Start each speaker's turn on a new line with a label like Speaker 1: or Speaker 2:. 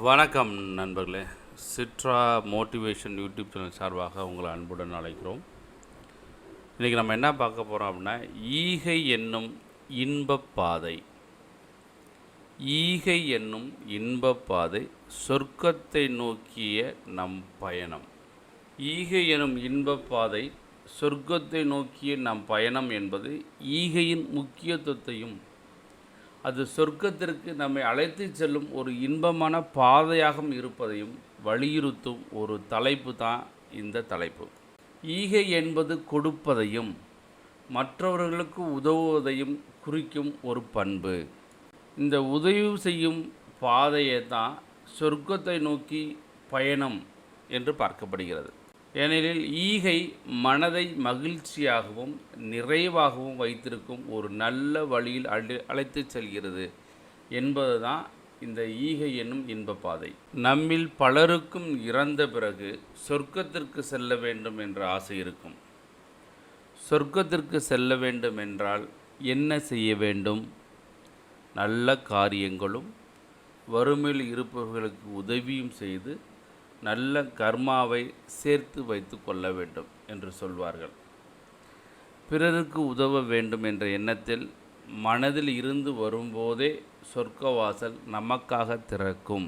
Speaker 1: வணக்கம் நண்பர்களே. சிட்ரா motivation YouTube channel சார்பாக உங்களை அன்புடன் அழைக்கிறோம். இன்றைக்கி நம்ம என்ன பார்க்க போகிறோம் அப்படின்னா, ஈகை என்னும் இன்பப் பாதை. ஈகை என்னும் இன்பப் பாதை, சொர்க்கத்தை நோக்கிய நம் பயணம். ஈகை எனும் இன்பப் பாதை, சொர்க்கத்தை நோக்கிய நம் பயணம் என்பது ஈகையின் முக்கியத்துவத்தையும் அது சொர்க்கத்திற்கு நம்மை அழைத்து செல்லும் ஒரு இன்பமான பாதையாகவும் இருப்பதையும் வலியுறுத்தும் ஒரு தலைப்பு தான் இந்த தலைப்பு. ஈகை என்பது கொடுப்பதையும் மற்றவர்களுக்கு உதவுவதையும் குறிக்கும் ஒரு பண்பு. இந்த உதவி செய்யும் பாதையை தான் சொர்க்கத்தை நோக்கி பயணம் என்று பார்க்கப்படுகிறது. ஏனெனில் ஈகை மனதை மகிழ்ச்சியாகவும் நிறைவாகவும் வைத்திருக்கும் ஒரு நல்ல வழியில் அழைத்து செல்கிறது என்பது தான் இந்த ஈகை என்னும் இன்பப்பாதை. நம்மில் பலருக்கும் இறந்த பிறகு சொர்க்கத்திற்கு செல்ல வேண்டும் என்ற ஆசை இருக்கும். சொர்க்கத்திற்கு செல்ல வேண்டும் என்றால் என்ன செய்ய வேண்டும்? நல்ல காரியங்களும் வறுமையில் இருப்பவர்களுக்கு உதவியும் செய்து நல்ல கர்மாவை சேர்த்து வைத்து கொள்ள வேண்டும் என்று சொல்வார்கள். பிறருக்கு உதவ வேண்டும் என்ற எண்ணத்தில் மனதில் இருந்து வரும்போதே சொர்க்கவாசல் நமக்காக திறக்கும்.